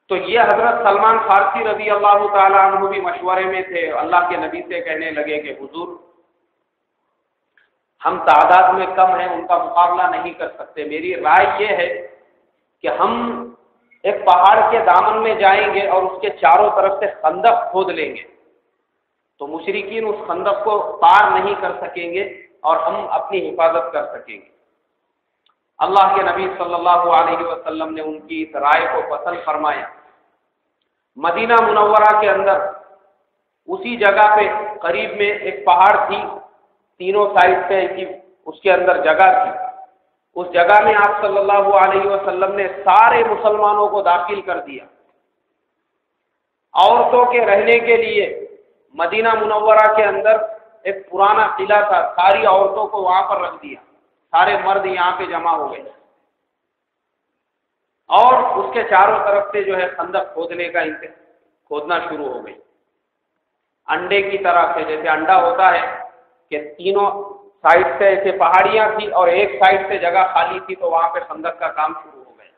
تو یہ حضرت سلمان فارسی رضی اللہ تعالیٰ عنہ بھی مشورے میں تھے، اللہ کے نبی سے کہنے لگے کہ حضور ہم تعداد میں کم ہیں، ان کا مقابلہ نہیں کر سکتے، میری رائے یہ ہے کہ ہم ایک پہاڑ کے دامن میں جائیں گے اور اس کے چاروں طرف سے خندق کھود لیں گے، تو مشرکین اس خندق کو پار نہیں کر سکیں گے اور ہم اپنی حفاظت کر سکیں گے۔ اللہ کے نبی صلی اللہ علیہ وسلم نے ان کی اس رائے کو پسند فرمایا۔ مدینہ منورہ کے اندر اسی جگہ پہ قریب میں ایک پہاڑ تھی، تینوں سائڈ سے اس کے اندر جگہ تھی، اس جگہ میں آپ صلی اللہ علیہ وسلم نے سارے مسلمانوں کو داخل کر دیا۔ عورتوں کے رہنے کے لیے مدینہ منورہ کے اندر ایک پرانا قلعہ تھا، ساری عورتوں کو وہاں پر رکھ دیا، سارے مرد یہاں پہ جمع ہو گئے، اور اس کے چاروں طرف سے جو ہے خندق کھودنا شروع ہو گئی، انڈے کی طرح سے، جیسے انڈا ہوتا ہے کہ تینوں سائڈ سے ایسے پہاڑیاں تھی اور ایک سائڈ سے جگہ خالی تھی، تو وہاں پہ خندق کا کام شروع ہو گیا۔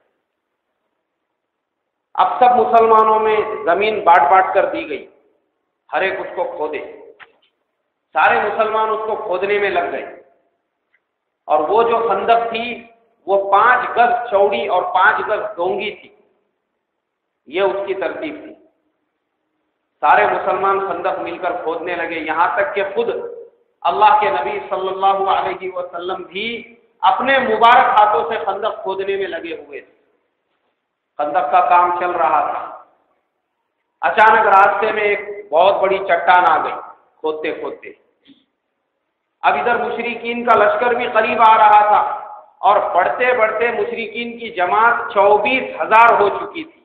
اب سب مسلمانوں میں زمین بانٹ کر دی گئی، ہر ایک اس کو کھودے، سارے مسلمان اس کو کھودنے میں لگ گئے، اور وہ جو خندق تھی وہ 5 گز چوڑی اور 5 گز ڈونگی تھی، یہ اس کی ترتیب تھی۔ سارے مسلمان خندق مل کر کھودنے لگے، یہاں تک کہ خود اللہ کے نبی صلی اللہ علیہ وسلم بھی اپنے مبارک ہاتھوں سے خندق کھودنے میں لگے ہوئے تھے۔ خندق کا کام چل رہا تھا، اچانک راستے میں ایک بہت بڑی چٹان آ گئی کھودتے کھودتے۔ اب ادھر مشرکین کا لشکر بھی قریب آ رہا تھا، اور بڑھتے بڑھتے مشرکین کی جماعت 24,000 ہو چکی تھی۔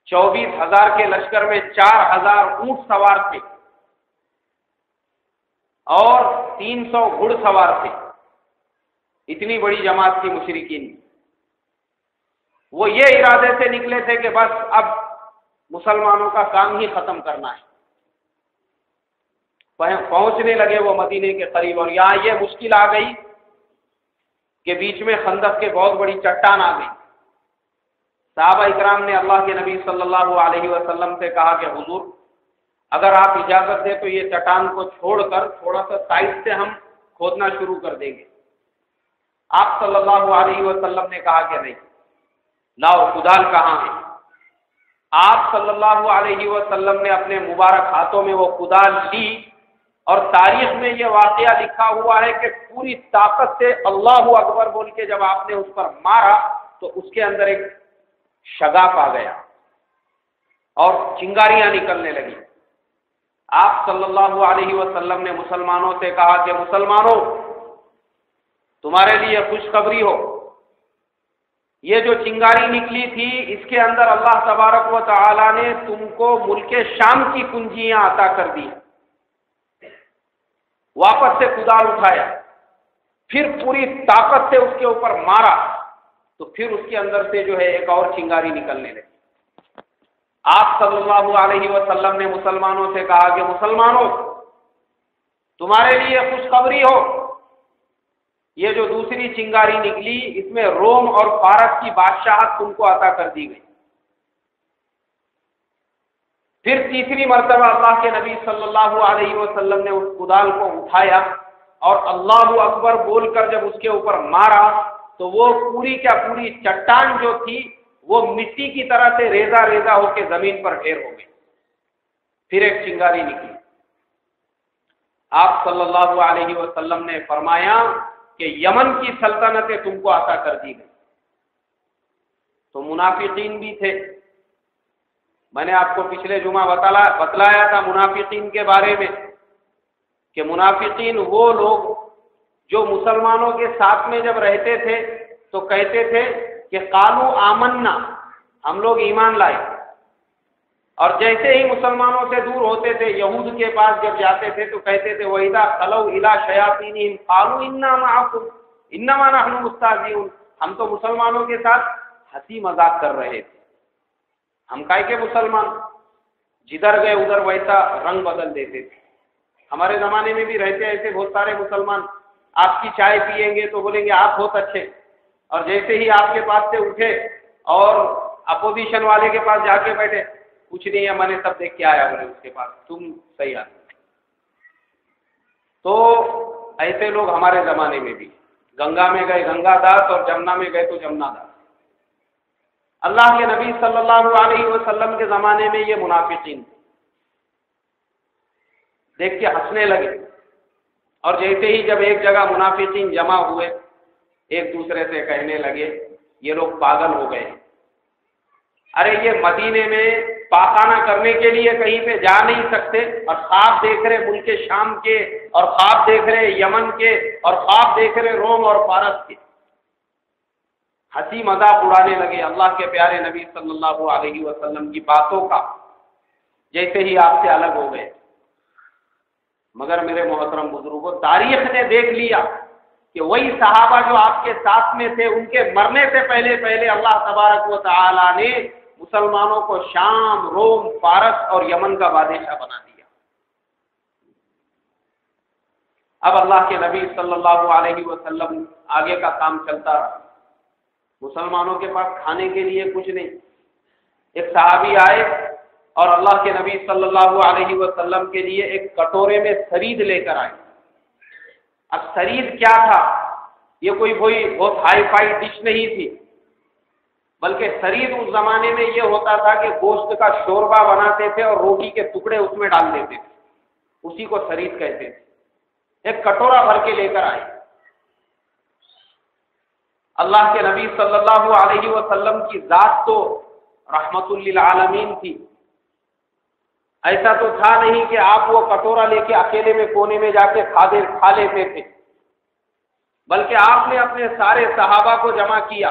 24,000 کے لشکر میں 4,000 اونٹ سوار تھے اور 300 گھڑ سوار تھے، اتنی بڑی جماعت تھی مشرکین کی۔ وہ یہ ارادے سے نکلے تھے کہ بس اب مسلمانوں کا کام ہی ختم کرنا ہے۔ پہنچنے لگے وہ مدینے کے قریب، اور یہاں یہ مشکل آ گئی کہ بیچ میں خندق کے بہت بڑی چٹان آ گئی۔ صحابہ اکرام نے اللہ کے نبی صلی اللہ علیہ وسلم سے کہا کہ حضور اگر آپ اجازت دیں تو یہ چٹان کو چھوڑ کر تھوڑا سا سائڈ سے ہم کھودنا شروع کر دیں گے۔ آپ صلی اللہ علیہ وسلم نے کہا کہ نہیں، لاؤ کدال کہاں ہے؟ آپ صلی اللہ علیہ وسلم نے اپنے مبارک ہاتھوں میں وہ کدال لی، اور تاریخ میں یہ واقعہ لکھا ہوا ہے کہ پوری طاقت سے اللہ اکبر بول کے جب آپ نے اس پر مارا تو اس کے اندر ایک شگاف آ گیا اور چنگاریاں نکلنے لگی۔ آپ صلی اللہ علیہ وسلم نے مسلمانوں سے کہا کہ مسلمانوں تمہارے لیے خوشخبری ہو، یہ جو چنگاری نکلی تھی اس کے اندر اللہ تبارک و تعالی نے تم کو ملک شام کی کنجیاں عطا کر دی۔ واپس سے کدال اٹھایا، پھر پوری طاقت سے اس کے اوپر مارا تو پھر اس کے اندر سے جو ہے ایک اور چنگاری نکلنے لگی۔ آپ صلی اللہ علیہ وسلم نے مسلمانوں سے کہا کہ مسلمانوں تمہارے لیے خوشخبری ہو، یہ جو دوسری چنگاری نکلی اس میں روم اور فارس کی بادشاہت تم کو عطا کر دی گئی۔ پھر تیسری مرتبہ اللہ کے نبی صلی اللہ علیہ وسلم نے اس کدال کو اٹھایا اور اللہ اکبر بول کر جب اس کے اوپر مارا تو وہ پوری پوری چٹان جو تھی وہ مٹی کی طرح سے ریزہ ریزہ ہو کے زمین پر ڈھیر ہو گئی۔ پھر ایک چنگاری نکلی، آپ صلی اللہ علیہ وسلم نے فرمایا کہ یمن کی سلطنتیں تم کو عطا کر دی گئی۔ تو منافقین بھی تھے، میں نے آپ کو پچھلے جمعہ بتلایا تھا منافقین کے بارے میں کہ منافقین وہ لوگ جو مسلمانوں کے ساتھ میں جب رہتے تھے تو کہتے تھے کہ قالوا آمنا، ہم لوگ ایمان لائے، اور جیسے ہی مسلمانوں سے دور ہوتے تھے یہود کے پاس جب جاتے تھے تو کہتے تھے وَإِذَا خَلَوْا إِلَىٰ شَيَاطِينِهِمْ قَالُوا إِنَّا مَعَكُمْ إِنَّمَا نَحْنُ مُسْتَهْزِئُونَ، ہم تو مسلمانوں کے ساتھ ہنسی مذاق کر رہے تھے، ہم کائے کے مسلمان، جدھر گئے ادھر ویسا رنگ بدل دیتے تھے۔ ہمارے زمانے میں بھی رہتے ایسے بہت سارے مسلمان، آپ کی چائے پیئیں گے تو بولیں گے آپ بہت اچھے، اور جیسے ہی آپ کے پاس سے اٹھے اور اپوزیشن والے کے پاس جا کے بیٹھے، کچھ نہیں ہے، میں نے سب دیکھ کے آیا بولے اس کے پاس، تم صحیح آدمی۔ تو ایسے لوگ ہمارے زمانے میں بھی، گنگا میں گئے گنگا داس اور جمنا میں گئے تو جمنا داس۔ اللہ کے نبی صلی اللہ علیہ وسلم کے زمانے میں یہ منافقین دیکھ کے ہنسنے لگے، اور جیسے ہی جب ایک جگہ منافقین جمع ہوئے، ایک دوسرے سے کہنے لگے یہ لوگ پاگل ہو گئے، ارے یہ مدینے میں پاخانہ کرنے کے لیے کہیں پہ جا نہیں سکتے، اور خواب دیکھ رہے ملک شام کے، اور خواب دیکھ رہے یمن کے، اور خواب دیکھ رہے روم اور فارس کے۔ ہنسی مذاق اڑانے لگے اللہ کے پیارے نبی صلی اللہ علیہ وسلم کی باتوں کا، جیسے ہی آپ سے الگ ہو گئے۔ مگر میرے محترم بزرگوں، تاریخ نے دیکھ لیا کہ وہی صحابہ جو آپ کے ساتھ میں تھے، ان کے مرنے سے پہلے اللہ تبارک و تعالی نے مسلمانوں کو شام، روم، فارس اور یمن کا بادشاہ بنا دیا۔ اب اللہ کے نبی صلی اللہ علیہ وسلم آگے کا کام چلتا رہا، مسلمانوں کے پاس کھانے کے لیے کچھ نہیں۔ ایک صحابی آئے اور اللہ کے نبی صلی اللہ علیہ وسلم کے لیے ایک کٹورے میں سرید لے کر آئے۔ اب سرید کیا تھا؟ یہ کوئی بہت ہائی فائی ڈش نہیں تھی، بلکہ سرید اس زمانے میں یہ ہوتا تھا کہ گوشت کا شوربہ بناتے تھے اور روٹی کے ٹکڑے اس میں ڈال دیتے تھے، اسی کو سرید کہتے تھے۔ ایک کٹورا بھر کے لے کر آئے۔ اللہ کے نبی صلی اللہ علیہ وسلم کی ذات تو رحمت للعالمین تھی، ایسا تو تھا نہیں کہ آپ وہ کٹورا لے کے اکیلے میں کونے میں جا کے کھا لیتے تھے، بلکہ آپ نے اپنے سارے صحابہ کو جمع کیا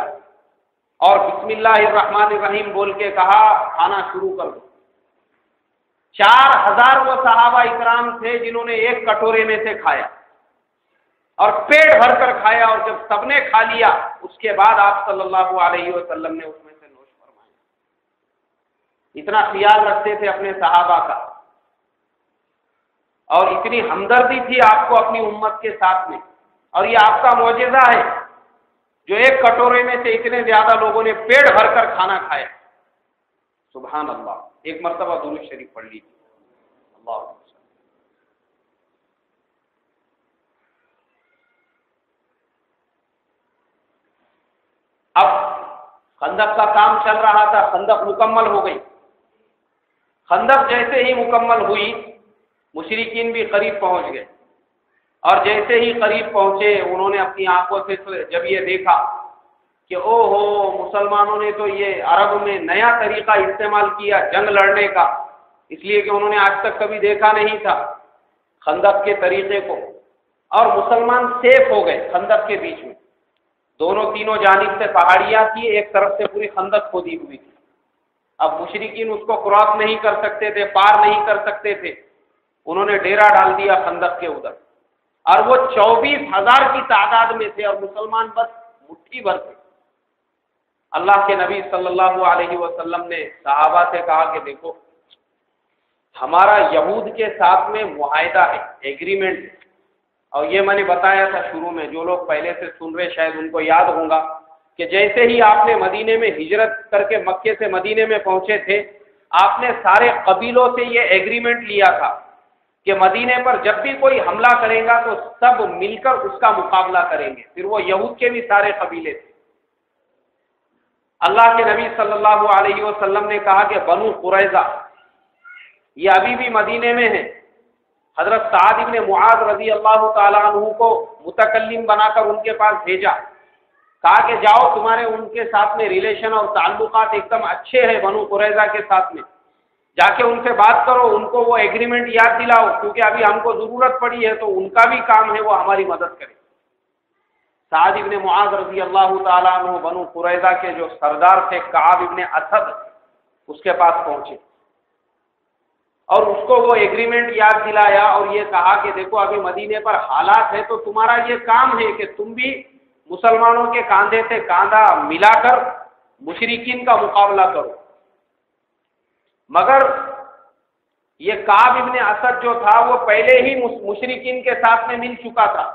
اور بسم اللہ الرحمن الرحیم بول کے کہا کھانا شروع کر دو۔ 4000 وہ صحابہ اکرام تھے جنہوں نے ایک کٹورے میں سے کھایا، اور پیٹ بھر کر کھایا، اور جب سب نے کھا لیا اس کے بعد آپ صلی اللہ علیہ وسلم نے اس میں سے نوش فرمایا۔ اتنا خیال رکھتے تھے اپنے صحابہ کا، اور اتنی ہمدردی تھی آپ کو اپنی امت کے ساتھ میں، اور یہ آپ کا معجزہ ہے جو ایک کٹورے میں سے اتنے زیادہ لوگوں نے پیٹ بھر کر کھانا کھایا۔ سبحان اللہ۔ ایک مرتبہ درود شریف پڑھ لیجیے، اللہ۔ اب خندق کا کام چل رہا تھا، خندق مکمل ہو گئی۔ خندق جیسے ہی مکمل ہوئی، مشرکین بھی قریب پہنچ گئے، اور جیسے ہی قریب پہنچے انہوں نے اپنی آنکھوں سے جب یہ دیکھا کہ او ہو مسلمانوں نے تو یہ عرب میں نیا طریقہ استعمال کیا جنگ لڑنے کا، اس لیے کہ انہوں نے آج تک کبھی دیکھا نہیں تھا خندق کے طریقے کو، اور مسلمان سیف ہو گئے خندق کے بیچ میں۔ دونوں تینوں جانب سے پہاڑیاں تھی، ایک طرف سے پوری خندق کھودی ہوئی تھی۔ اب مشرکین اس کو کراس نہیں کر سکتے تھے، پار نہیں کر سکتے تھے، انہوں نے ڈیرا ڈال دیا خندق کے ادھر، اور وہ 24,000 کی تعداد میں تھے، اور مسلمان بس مٹھی بھر تھے۔ اللہ کے نبی صلی اللہ علیہ وسلم نے صحابہ سے کہا کہ دیکھو ہمارا یہود کے ساتھ میں معاہدہ ہے، ایگریمنٹ ہے، اور یہ میں نے بتایا تھا شروع میں، جو لوگ پہلے سے سن رہے شاید ان کو یاد ہوگا کہ جیسے ہی آپ نے مدینے میں ہجرت کر کے مکے سے مدینے میں پہنچے تھے، آپ نے سارے قبیلوں سے یہ ایگریمنٹ لیا تھا کہ مدینے پر جب بھی کوئی حملہ کرے گا تو سب مل کر اس کا مقابلہ کریں گے۔ پھر وہ یہود کے بھی سارے قبیلے تھے۔ اللہ کے نبی صلی اللہ علیہ وسلم نے کہا کہ بنو قریظہ یہ ابھی بھی مدینے میں ہیں۔ حضرت سعد ابن معاذ رضی اللہ تعالیٰ عنہ کو متکلم بنا کر ان کے پاس بھیجا، کہا کہ جاؤ تمہارے ان کے ساتھ میں ریلیشن اور تعلقات ایک دم اچھے ہیں بنو قریظہ کے ساتھ میں، جا کے ان سے بات کرو، ان کو وہ ایگریمنٹ یاد دلاؤ، کیونکہ ابھی ہم کو ضرورت پڑی ہے تو ان کا بھی کام ہے وہ ہماری مدد کرے۔ سعد ابن معاذ رضی اللہ تعالیٰ عنہ بنو قریظہ کے جو سردار تھے کعب ابن اسد، اس کے پاس پہنچے اور اس کو وہ ایگریمنٹ یاد دلایا اور یہ کہا کہ دیکھو ابھی مدینے پر حالات ہے تو تمہارا یہ کام ہے کہ تم بھی مسلمانوں کے کاندھے سے کاندھا ملا کر مشرکین کا مقابلہ کرو۔ مگر یہ کعب ابن اسد جو تھا وہ پہلے ہی مشرکین کے ساتھ میں مل چکا تھا،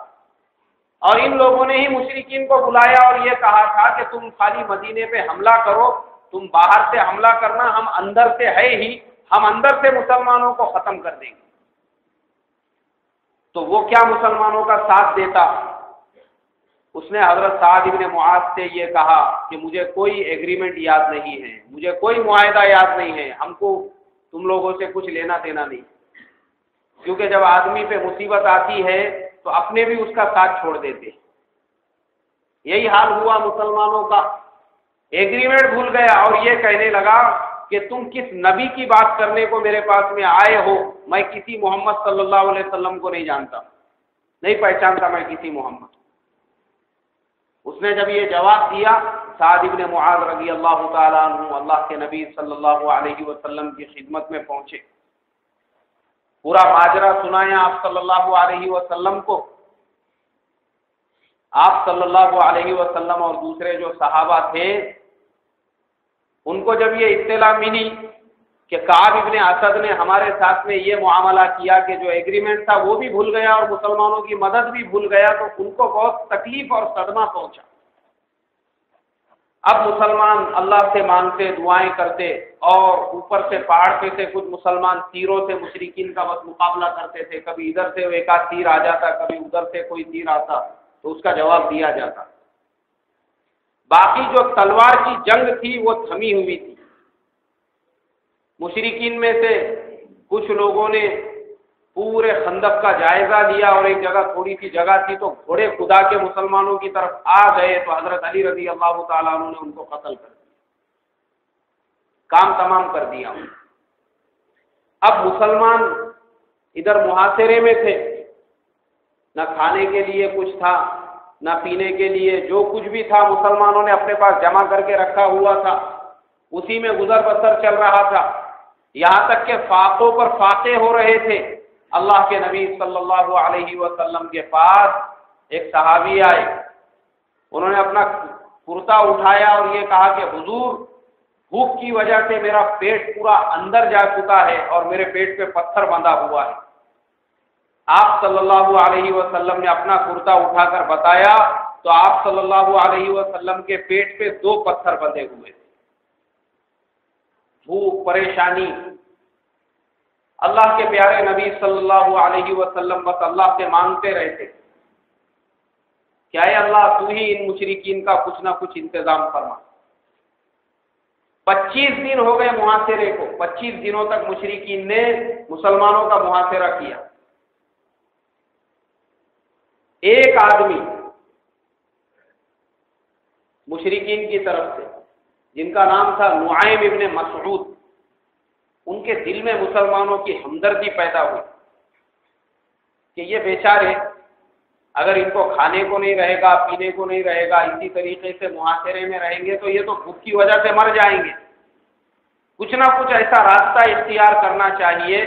اور ان لوگوں نے ہی مشرکین کو بلایا اور یہ کہا تھا کہ تم خالی مدینے پہ حملہ کرو تم باہر سے حملہ کرنا، ہم اندر سے ہے ہی، ہم اندر سے مسلمانوں کو ختم کر دیں گے۔ تو وہ کیا مسلمانوں کا ساتھ دیتا؟ اس نے حضرت سعد بن معاذ سے یہ کہا کہ مجھے کوئی ایگریمنٹ یاد نہیں ہے، مجھے کوئی معاہدہ یاد نہیں ہے، ہم کو تم لوگوں سے کچھ لینا دینا نہیں، کیونکہ جب آدمی پہ مصیبت آتی ہے تو اپنے بھی اس کا ساتھ چھوڑ دیتے۔ یہی حال ہوا مسلمانوں کا، ایگریمنٹ بھول گیا اور یہ کہنے لگا کہ تم کس نبی کی بات کرنے کو میرے پاس میں آئے ہو، میں کسی محمد صلی اللہ علیہ وسلم کو نہیں جانتا، نہیں پہچانتا میں کسی محمد۔ اس نے جب یہ جواب دیا، سعد بن معاذ رضی اللہ تعالیٰ عنہ اللہ کے نبی صلی اللہ علیہ وسلم کی خدمت میں پہنچے، پورا ماجرا سنایا آپ صلی اللہ علیہ وسلم کو۔ آپ صلی اللہ علیہ وسلم اور دوسرے جو صحابہ تھے ان کو جب یہ اطلاع ملی کہ کعب ابن اسد نے ہمارے ساتھ میں یہ معاملہ کیا کہ جو ایگریمنٹ تھا وہ بھی بھول گیا اور مسلمانوں کی مدد بھی بھول گیا، تو ان کو بہت تکلیف اور صدمہ پہنچا۔ اب مسلمان اللہ سے مانگتے، دعائیں کرتے، اور اوپر سے پہاڑ پہ سے کچھ مسلمان تیروں سے مشرکین کا بس مقابلہ کرتے تھے، کبھی ادھر سے ایک آدھ تیر آ جاتا، کبھی ادھر سے کوئی تیر آتا تو اس کا جواب دیا جاتا۔ باقی جو تلوار کی جنگ تھی وہ تھمی ہوئی تھی۔ مشرکین میں سے کچھ لوگوں نے پورے خندق کا جائزہ لیا اور ایک جگہ تھوڑی سی جگہ تھی تو گھوڑے خدا کے مسلمانوں کی طرف آ گئے، تو حضرت علی رضی اللہ تعالیٰ عنہ نے ان کو قتل کر دیا، کام تمام کر دیا۔ اب مسلمان ادھر محاصرے میں تھے، نہ کھانے کے لیے کچھ تھا نہ پینے کے لیے، جو کچھ بھی تھا مسلمانوں نے اپنے پاس جمع کر کے رکھا ہوا تھا، اسی میں گزر بسر چل رہا تھا، یہاں تک کہ فاقوں پر فاقے ہو رہے تھے۔ اللہ کے نبی صلی اللہ علیہ وسلم کے پاس ایک صحابی آئے، انہوں نے اپنا کرتا اٹھایا اور یہ کہا کہ حضور، بھوک کی وجہ سے میرا پیٹ پورا اندر جا چکا ہے اور میرے پیٹ پہ پتھر بندھا ہوا ہے۔ آپ صلی اللہ علیہ وسلم نے اپنا کرتا اٹھا کر بتایا تو آپ صلی اللہ علیہ وسلم کے پیٹ پہ 2 پتھر بندھے ہوئے تھے۔ بھوک، پریشانی۔ اللہ کے پیارے نبی صلی اللہ علیہ وسلم بس اللہ سے مانگتے رہتے کہ اے اللہ تو ہی ان مشرکین کا کچھ نہ کچھ انتظام فرما۔ 25 دن ہو گئے محاصرے کو، 25 دنوں تک مشرکین نے مسلمانوں کا محاصرہ کیا۔ ایک آدمی مشرکین کی طرف سے جن کا نام تھا نعیم ابن مسعود، ان کے دل میں مسلمانوں کی ہمدردی پیدا ہوئی کہ یہ بیچارے اگر ان کو کھانے کو نہیں رہے گا، پینے کو نہیں رہے گا، اسی طریقے سے محاصرے میں رہیں گے تو یہ تو بھوک کی وجہ سے مر جائیں گے۔ کچھ نہ کچھ ایسا راستہ اختیار کرنا چاہیے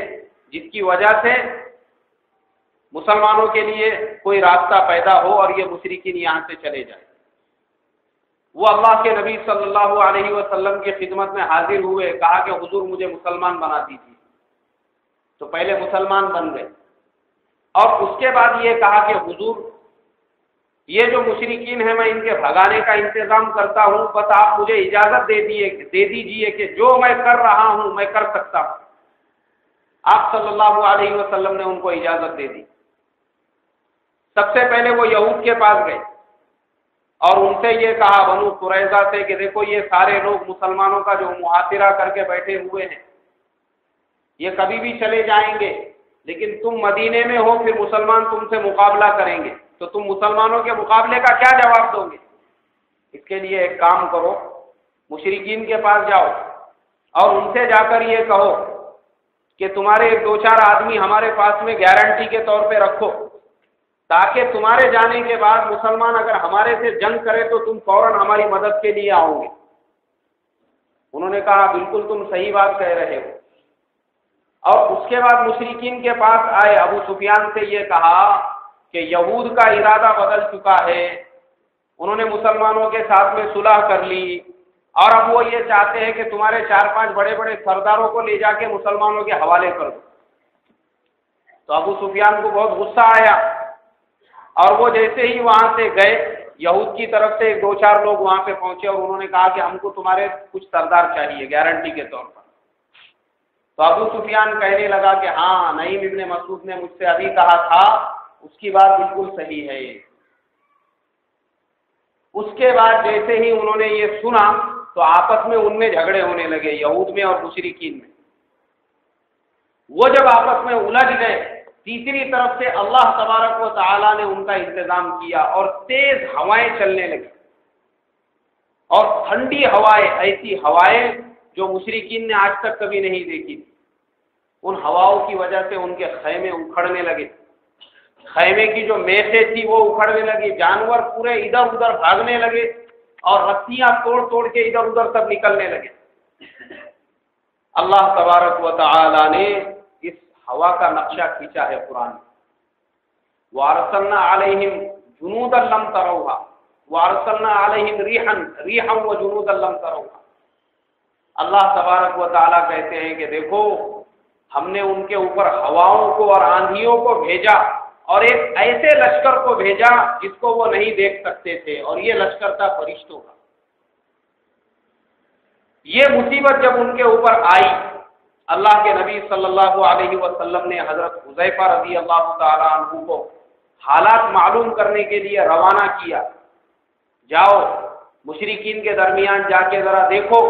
جس کی وجہ سے مسلمانوں کے لیے کوئی راستہ پیدا ہو اور یہ مشرکین یہاں سے چلے جائیں۔ وہ اللہ کے نبی صلی اللہ علیہ وسلم کی خدمت میں حاضر ہوئے، کہا کہ حضور مجھے مسلمان بنا دیجیے، تو پہلے مسلمان بن گئے اور اس کے بعد یہ کہا کہ حضور یہ جو مشرکین ہیں میں ان کے بھگانے کا انتظام کرتا ہوں، بس آپ مجھے اجازت دے دیجیے کہ جو میں کر رہا ہوں میں کر سکتا ہوں۔ آپ صلی اللہ علیہ وسلم نے ان کو اجازت دے دی۔ سب سے پہلے وہ یہود کے پاس گئے اور ان سے یہ کہا، بنو قریظہ سے، کہ دیکھو یہ سارے لوگ مسلمانوں کا جو محاصرہ کر کے بیٹھے ہوئے ہیں یہ کبھی بھی چلے جائیں گے، لیکن تم مدینے میں ہو، پھر مسلمان تم سے مقابلہ کریں گے تو تم مسلمانوں کے مقابلے کا کیا جواب دو گے؟ اس کے لیے ایک کام کرو، مشرکین کے پاس جاؤ اور ان سے جا کر یہ کہو کہ تمہارے 2-4 آدمی ہمارے پاس میں گارنٹی کے طور پہ رکھو، تاکہ تمہارے جانے کے بعد مسلمان اگر ہمارے سے جنگ کرے تو تم فوراً ہماری مدد کے لیے آؤ گے۔ انہوں نے کہا بالکل تم صحیح بات کہہ رہے ہو، اور اس کے بعد مشرکین کے پاس آئے، ابو سفیان سے یہ کہا کہ یہود کا ارادہ بدل چکا ہے، انہوں نے مسلمانوں کے ساتھ میں صلح کر لی اور اب وہ یہ چاہتے ہیں کہ تمہارے 4-5 بڑے بڑے سرداروں کو لے جا کے مسلمانوں کے حوالے کر دو۔ تو ابو سفیان کو بہت غصہ آیا اور وہ جیسے ہی وہاں سے گئے، یہود کی طرف سے 2-4 لوگ وہاں پہ پہنچے اور انہوں نے کہا کہ ہم کو تمہارے کچھ سردار چاہیے گارنٹی کے طور پر. تو ابو سفیان کہنے لگا کہ ہاں نعیم ابن مسعود نے مجھ سے ابھی کہا تھا، اس کی بات بالکل صحیح ہے. اس کے بعد جیسے ہی انہوں نے یہ سنا تو آپس میں ان میں جھگڑے ہونے لگے، یہود میں اور مشرکین میں. وہ جب آپس میں الجھ گئے، تیسری طرف سے اللہ تبارک و تعالی نے ان کا انتظام کیا اور تیز ہوائیں چلنے لگی، اور ٹھنڈی ہوائیں، ایسی ہوائیں جو مشرکین نے آج تک کبھی نہیں دیکھی. ان ہواؤں کی وجہ سے ان کے خیمے اکھڑنے لگے، خیمے کی جو میخیں تھی وہ اکھڑنے لگی، جانور پورے ادھر ادھر بھاگنے لگے اور رسیاں توڑ توڑ کے ادھر ادھر سب نکلنے لگے. اللہ تبارک و تعالی نے اس ہوا کا نقشہ کھینچا ہے قرآن میں. وَأَرْسَلْنَا عَلَيْهِمْ جُنُودًا لَّمْ تَرَوْهَا وَأَرْسَلْنَا عَلَيْهِمْ رِيحًا وَجُنُودًا لَّمْ تَرَوْهَا. اللہ تبارک و تعالی کہتے ہیں کہ دیکھو ہم نے ان کے اوپر ہواؤں کو اور آندھیوں کو بھیجا اور ایک ایسے لشکر کو بھیجا جس کو وہ نہیں دیکھ سکتے تھے، اور یہ لشکر تھا فرشتوں کا. یہ مصیبت جب ان کے اوپر آئی، اللہ کے نبی صلی اللہ علیہ وسلم نے حضرت حذیفہ رضی اللہ تعالی عنہ کو حالات معلوم کرنے کے لیے روانہ کیا. جاؤ مشرکین کے درمیان جا کے ذرا دیکھو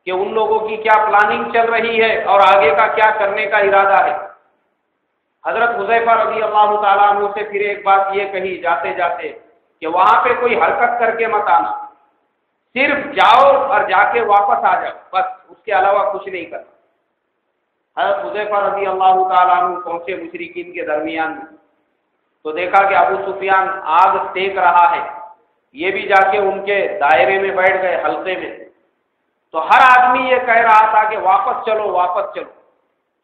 کہ ان لوگوں کی کیا پلاننگ چل رہی ہے اور آگے کا کیا کرنے کا ارادہ ہے. حضرت حذیفہ رضی اللہ تعالیٰ عنہ سے پھر ایک بات یہ کہی جاتے جاتے کہ وہاں پہ کوئی حرکت کر کے مت آنا، صرف جاؤ اور جا کے واپس آ جاؤ، بس اس کے علاوہ کچھ نہیں کرنا. حضرت حذیفہ رضی اللہ تعالیٰ عنہ پہنچے مشرکین کے درمیان میں تو دیکھا کہ ابو سفیان آگ سینک رہا ہے. یہ بھی جا کے ان کے دائرے میں بیٹھ گئے، حلقے میں. تو ہر آدمی یہ کہہ رہا تھا کہ واپس چلو واپس چلو،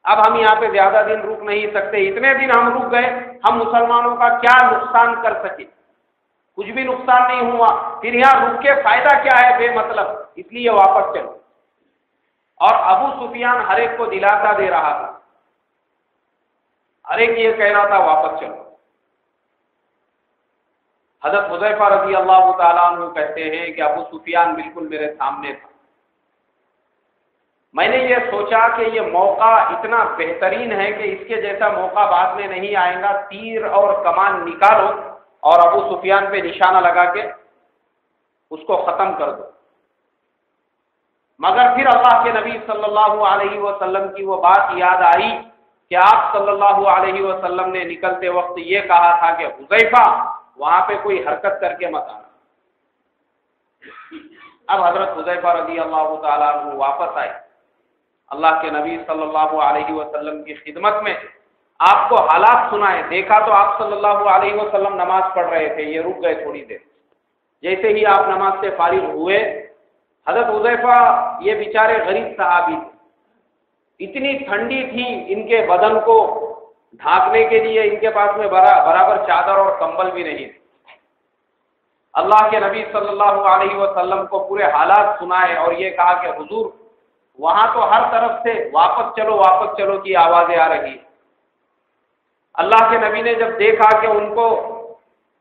اب ہم یہاں پہ زیادہ دن رک نہیں سکتے، اتنے دن ہم رک گئے ہم مسلمانوں کا کیا نقصان کر سکے، کچھ بھی نقصان نہیں ہوا، پھر یہاں رک کے فائدہ کیا ہے بے مطلب، اس لیے واپس چلو. اور ابو سفیان ہر ایک کو دلاسا دے رہا تھا، ہر ایک یہ کہہ رہا تھا واپس چلو. حضرت حذیفہ رضی اللہ تعالیٰ عنہ کہتے ہیں کہ ابو سفیان بالکل میرے سامنے تھا. میں نے یہ سوچا کہ یہ موقع اتنا بہترین ہے کہ اس کے جیسا موقع بعد میں نہیں آئے گا، تیر اور کمان نکالو اور ابو سفیان پہ نشانہ لگا کے اس کو ختم کر دو. مگر پھر اللہ کے نبی صلی اللہ علیہ وسلم کی وہ بات یاد آئی کہ آپ صلی اللہ علیہ وسلم نے نکلتے وقت یہ کہا تھا کہ حذیفہ وہاں پہ کوئی حرکت کر کے مت آنا. اب حضرت حذیفہ رضی اللہ تعالیٰ عنہ واپس آئے اللہ کے نبی صلی اللہ علیہ وسلم کی خدمت میں، آپ کو حالات سنائے. دیکھا تو آپ صلی اللہ علیہ وسلم نماز پڑھ رہے تھے، یہ رک گئے تھوڑی دیر. جیسے ہی آپ نماز سے فارغ ہوئے، حضرت حذیفہ یہ بیچارے غریب صحابی تھے، اتنی ٹھنڈی تھی ان کے بدن کو ڈھانکنے کے لیے ان کے پاس میں برابر چادر اور کمبل بھی نہیں تھے. اللہ کے نبی صلی اللہ علیہ وسلم کو پورے حالات سنائے اور یہ کہا کہ حضور وہاں تو ہر طرف سے واپس چلو کی آوازیں آ رہی. اللہ کے نبی نے جب دیکھا کہ ان کو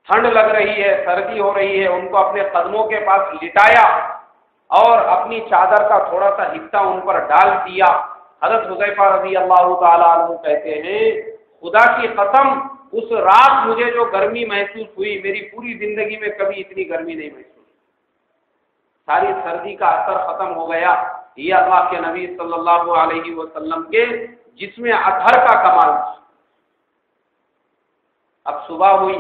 ٹھنڈ لگ رہی ہے، سردی ہو رہی ہے، ان کو اپنے قدموں کے پاس لٹایا اور اپنی چادر کا تھوڑا سا حصہ ان پر ڈال دیا. حضرت حذیفہ رضی اللہ تعالیٰ عنہ کہتے ہیں خدا کی قسم اس رات مجھے جو گرمی محسوس ہوئی میری پوری زندگی میں کبھی اتنی گرمی نہیں محسوس. ساری سردی کا اثر ختم ہو گیا. یہ اللہ کے نبی صلی اللہ علیہ وسلم کے جسم اطہر کا کمال تھا. اب صبح ہوئی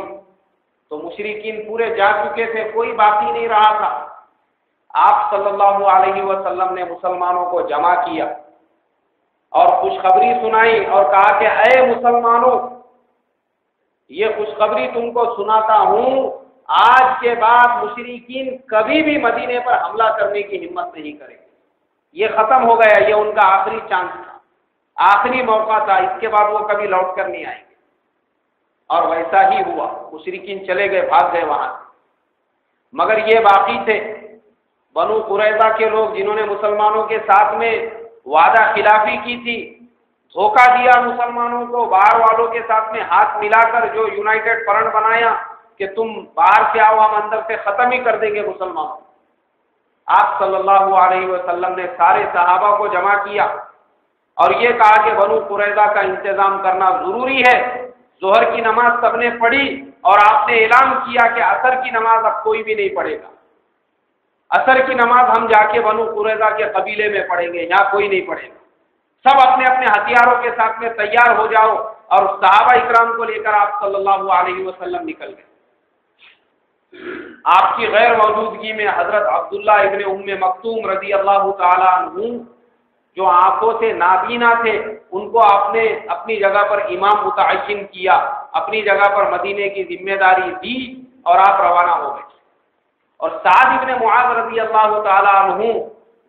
تو مشرکین پورے جا چکے تھے، کوئی باقی نہیں رہا تھا. آپ صلی اللہ علیہ وسلم نے مسلمانوں کو جمع کیا اور خوشخبری سنائی اور کہا کہ اے مسلمانوں، یہ خوشخبری تم کو سناتا ہوں، آج کے بعد مشرکین کبھی بھی مدینے پر حملہ کرنے کی ہمت نہیں کریں. یہ ختم ہو گیا، یہ ان کا آخری چانس تھا، آخری موقع تھا، اس کے بعد وہ کبھی لوٹ کر نہیں آئیں گے. اور ویسا ہی ہوا، مشرکین چلے گئے، بھاگ گئے وہاں سے. مگر یہ باقی تھے بنو قریظہ کے لوگ جنہوں نے مسلمانوں کے ساتھ میں وعدہ خلافی کی تھی، دھوکہ دیا مسلمانوں کو، باہر والوں کے ساتھ میں ہاتھ ملا کر جو یونائٹڈ فرنٹ بنایا کہ تم باہر سے آؤ، ہم اندر سے ختم ہی کر دیں گے مسلمانوں۔ آپ صلی اللہ علیہ وسلم نے سارے صحابہ کو جمع کیا اور یہ کہا کہ بنو قریظہ کا انتظام کرنا ضروری ہے۔ ظہر کی نماز سب نے پڑھی اور آپ نے اعلان کیا کہ عصر کی نماز اب کوئی بھی نہیں پڑھے گا، عصر کی نماز ہم جا کے بنو قریظہ کے قبیلے میں پڑھیں گے، یہاں کوئی نہیں پڑھے گا۔ سب اپنے اپنے ہتھیاروں کے ساتھ میں تیار ہو جاؤ، اور صحابہ اکرام کو لے کر آپ صلی اللہ علیہ وسلم نکل گئے۔ آپ کی غیر موجودگی میں حضرت عبداللہ ابن ام مکتوم رضی اللہ تعالی عنہ جو آنکھوں سے نابینا تھے، ان کو آپ نے اپنی جگہ پر امام متعین کیا، اپنی جگہ پر مدینے کی ذمہ داری دی اور آپ روانہ ہو گئے۔ اور سعد ابن معاذ رضی اللہ تعالی عنہ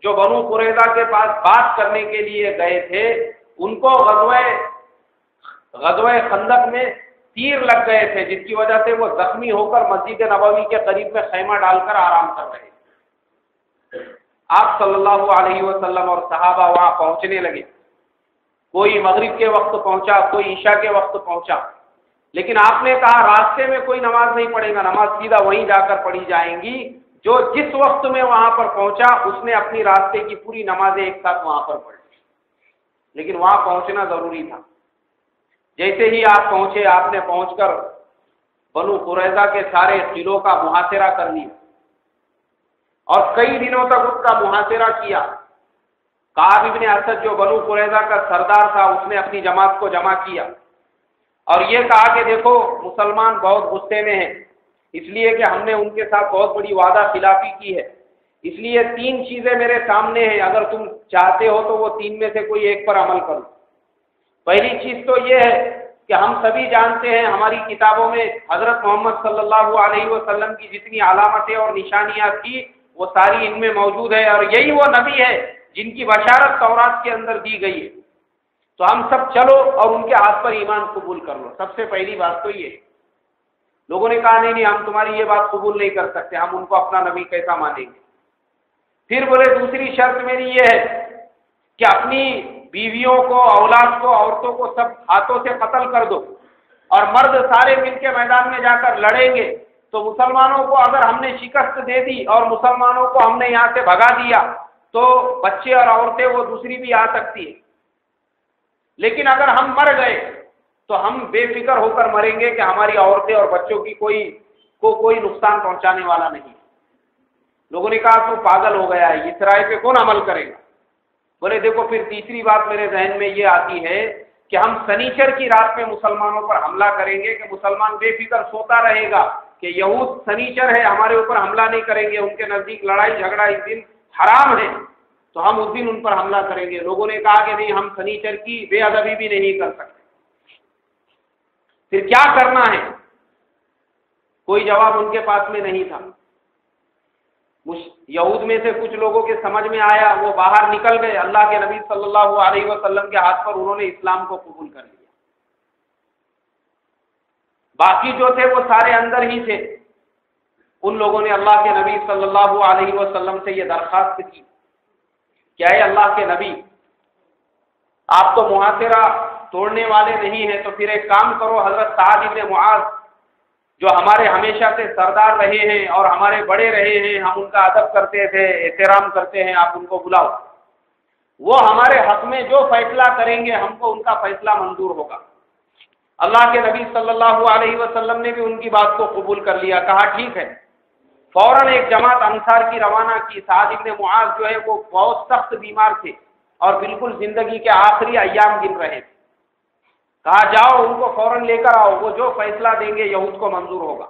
جو بنو قریظہ کے پاس بات کرنے کے لیے گئے تھے، ان کو غزوہ خندق میں تیر لگ گئے تھے، جس کی وجہ سے وہ زخمی ہو کر مسجد نبوی کے قریب میں خیمہ ڈال کر آرام کر رہے تھے۔ آپ صلی اللہ علیہ وسلم اور صحابہ وہاں پہنچنے لگے، کوئی مغرب کے وقت پہنچا، کوئی عشاء کے وقت پہنچا، لیکن آپ نے کہا راستے میں کوئی نماز نہیں پڑھے گا، نماز سیدھا وہیں جا کر پڑھی جائیں گی۔ جو جس وقت میں وہاں پر پہنچا اس نے اپنی راستے کی پوری نمازیں ایک ساتھ وہاں پر پڑھی، لیکن وہاں پہنچنا ضروری تھا۔ جیسے ہی آپ پہنچے، آپ نے پہنچ کر بنو قریظہ کے سارے قلعوں کا محاصرہ کر لیا اور کئی دنوں تک اس کا محاصرہ کیا۔ کعب ابن اسد جو بنو قریظہ کا سردار تھا، اس نے اپنی جماعت کو جمع کیا اور یہ کہا کہ دیکھو مسلمان بہت غصے میں ہیں، اس لیے کہ ہم نے ان کے ساتھ بہت بڑی وعدہ خلافی کی ہے، اس لیے 3 چیزیں میرے سامنے ہیں، اگر تم چاہتے ہو تو وہ 3 میں سے کوئی ایک پر عمل کرو۔ پہلی چیز تو یہ ہے کہ ہم سبھی جانتے ہیں، ہماری کتابوں میں حضرت محمد صلی اللہ علیہ وسلم کی جتنی علامتیں اور نشانیاں تھیں وہ ساری ان میں موجود ہے، اور یہی وہ نبی ہے جن کی بشارت تورات کے اندر دی گئی ہے، تو ہم سب چلو اور ان کے ہاتھ پر ایمان قبول کر لو۔ سب سے پہلی بات تو یہ ہے۔ لوگوں نے کہا نہیں ہم تمہاری یہ بات قبول نہیں کر سکتے، ہم ان کو اپنا نبی کیسا مانیں گے؟ پھر بولے دوسری شرط میری یہ ہے کہ اپنی بیویوں کو، اولاد کو، عورتوں کو سب ہاتھوں سے قتل کر دو، اور مرد سارے مل کے میدان میں جا کر لڑیں گے، تو مسلمانوں کو اگر ہم نے شکست دے دی اور مسلمانوں کو ہم نے یہاں سے بھگا دیا تو بچے اور عورتیں وہ دوسری بھی آ سکتی ہیں، لیکن اگر ہم مر گئے تو ہم بے فکر ہو کر مریں گے کہ ہماری عورتیں اور بچوں کی کوئی نقصان پہنچانے والا نہیں۔ لوگوں نے کہا تو پاگل ہو گیا ہے، اس رائے پہ کون عمل کرے گا؟ بولے دیکھو پھر تیسری بات میرے ذہن میں یہ آتی ہے کہ ہم سنیچر کی رات میں مسلمانوں پر حملہ کریں گے کہ مسلمان بے فکر سوتا رہے گا کہ یہود سنیچر ہے، ہمارے اوپر حملہ نہیں کریں گے، ان کے نزدیک لڑائی جھگڑا اس دن حرام ہے، تو ہم اس دن ان پر حملہ کریں گے۔ لوگوں نے کہا کہ نہیں ہم سنیچر کی بے ادبی بھی نہیں کر سکتے۔ پھر کیا کرنا ہے؟ کوئی جواب ان کے پاس میں نہیں تھا۔ یہود میں سے کچھ لوگوں کے سمجھ میں آیا، وہ باہر نکل گئے، اللہ کے نبی صلی اللہ علیہ وسلم کے ہاتھ پر انہوں نے اسلام کو قبول کر لیا۔ باقی جو تھے وہ سارے اندر ہی تھے۔ ان لوگوں نے اللہ کے نبی صلی اللہ علیہ وسلم سے یہ درخواست کی کہ اے اللہ کے نبی، آپ تو محاصرہ توڑنے والے نہیں ہیں، تو پھر ایک کام کرو، حضرت سعد ابن معاذ جو ہمارے ہمیشہ سے سردار رہے ہیں اور ہمارے بڑے رہے ہیں، ہم ان کا ادب کرتے تھے، احترام کرتے ہیں، آپ ان کو بلاؤ، وہ ہمارے حق میں جو فیصلہ کریں گے ہم کو ان کا فیصلہ منظور ہوگا۔ اللہ کے نبی صلی اللہ علیہ وسلم نے بھی ان کی بات کو قبول کر لیا، کہا ٹھیک ہے۔ فوراً ایک جماعت انصار کی روانہ کی۔ سعد ابن معاذ جو ہے وہ بہت سخت بیمار تھے اور بالکل زندگی کے آخری ایام گن رہے تھے۔ کہا جاؤ ان کو فوراً لے کر آؤ، وہ جو فیصلہ دیں گے یہود کو منظور ہوگا۔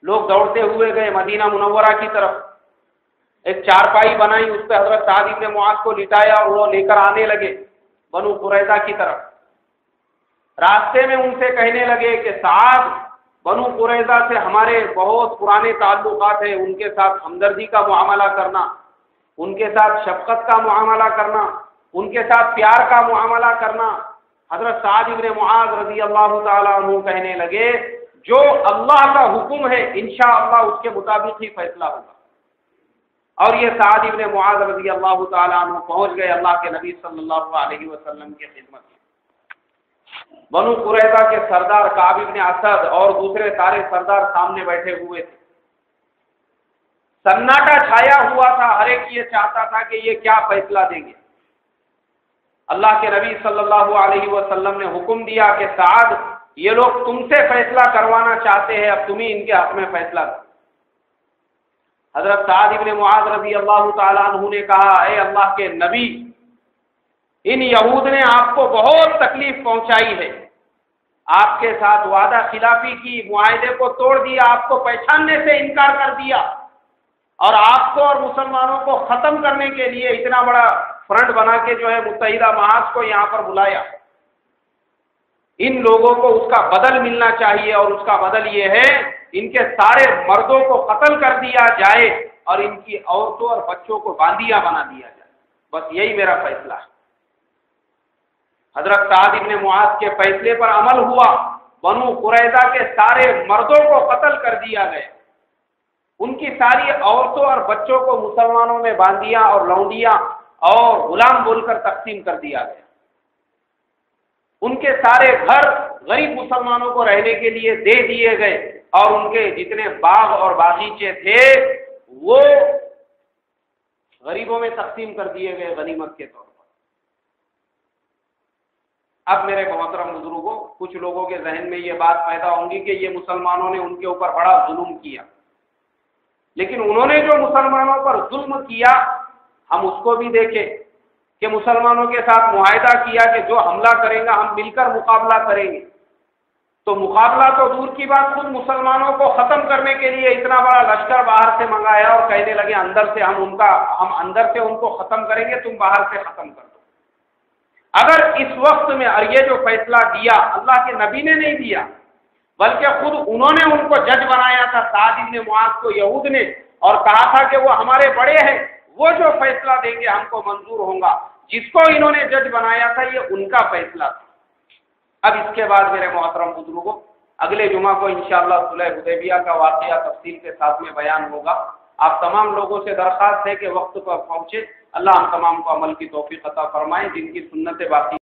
لوگ دوڑتے ہوئے گئے مدینہ منورہ کی طرف، ایک چارپائی بنائی، اس پہ حضرت سعد ابن معاذ کو لٹایا اور وہ لے کر آنے لگے بنو قریظہ کی طرف۔ راستے میں ان سے کہنے لگے کہ سعد، بنو قریظہ سے ہمارے بہت پرانے تعلقات ہیں، ان کے ساتھ ہمدردی کا معاملہ کرنا، ان کے ساتھ شفقت کا معاملہ کرنا، ان کے ساتھ پیار کا معاملہ کرنا۔ حضرت سعد ابن معاذ رضی اللہ تعالیٰ عنہ کہنے لگے جو اللہ کا حکم ہے انشاءاللہ اس کے مطابق ہی فیصلہ ہوگا۔ اور یہ سعد ابن معاذ رضی اللہ تعالیٰ عنہ پہنچ گئے اللہ کے نبی صلی اللہ علیہ وسلم کی خدمت میں۔ بنو قریظہ کے سردار کعب بن اسد اور دوسرے سارے سردار سامنے بیٹھے ہوئے تھے. سناٹا چھایا ہوا تھا، ہر ایک یہ چاہتا تھا کہ یہ کیا فیصلہ دیں گے. اللہ کے نبی صلی اللہ علیہ وسلم نے حکم دیا کہ سعد، یہ لوگ تم سے فیصلہ کروانا چاہتے ہیں، اب تم ہی ان کے حق میں فیصلہ کرو. حضرت سعد بن معاذ رضی اللہ تعالیٰ عنہ نے کہا، اے اللہ کے نبی، ان یہود نے آپ کو بہت تکلیف پہنچائی ہے، آپ کے ساتھ وعدہ خلافی کی، معاہدے کو توڑ دیا، آپ کو پہچاننے سے انکار کر دیا، اور آپ کو اور مسلمانوں کو ختم کرنے کے لیے اتنا بڑا فرنٹ بنا کے جو ہے متحدہ محاذ کو یہاں پر بلایا. ان لوگوں کو اس کا بدل ملنا چاہیے، اور اس کا بدل یہ ہے ان کے سارے مردوں کو قتل کر دیا جائے اور ان کی عورتوں اور بچوں کو باندیاں بنا دیا جائے. بس یہی میرا فیصلہ ہے. حضرت سعد بن معاذ کے فیصلے پر عمل ہوا. بنو قریظہ کے سارے مردوں کو قتل کر دیا گیا، ان کی ساری عورتوں اور بچوں کو مسلمانوں میں باندیاں اور لونڈیاں اور غلام بول کر تقسیم کر دیا گیا. ان کے سارے گھر غریب مسلمانوں کو رہنے کے لیے دے دیے گئے، اور ان کے جتنے باغ اور باغیچے تھے وہ غریبوں میں تقسیم کر دیے گئے غنیمت کے طور پر. اب میرے محترم بزرگوں، کچھ لوگوں کے ذہن میں یہ بات پیدا ہوں گی کہ یہ مسلمانوں نے ان کے اوپر بڑا ظلم کیا، لیکن انہوں نے جو مسلمانوں پر ظلم کیا ہم اس کو بھی دیکھیں کہ مسلمانوں کے ساتھ معاہدہ کیا کہ جو حملہ کریں گا ہم مل کر مقابلہ کریں گے. تو مقابلہ تو دور کی بات، خود مسلمانوں کو ختم کرنے کے لیے اتنا بڑا لشکر باہر سے منگایا اور کہنے لگے اندر سے ہم اندر سے ان کو ختم کریں گے، تم باہر سے ختم کر دو. اگر اس وقت میں اور یہ جو فیصلہ دیا اللہ کے نبی نے نہیں دیا، بلکہ خود انہوں نے ان کو جج بنایا تھا سعد بن معاذ کو یہود نے، اور کہا تھا کہ وہ ہمارے بڑے ہیں، وہ جو فیصلہ دیں گے ہم کو منظور ہوگا. جس کو انہوں نے جج بنایا تھا یہ ان کا فیصلہ تھا. اب اس کے بعد میرے محترم بزرگوں، اگلے جمعہ کو انشاءاللہ صلح حدیبیہ کا واقعہ تفصیل کے ساتھ میں بیان ہوگا. آپ تمام لوگوں سے درخواست ہے کہ وقت پر پہنچے. اللہ ہم تمام کو عمل کی توفیق عطا فرمائے. جن کی سنت باقی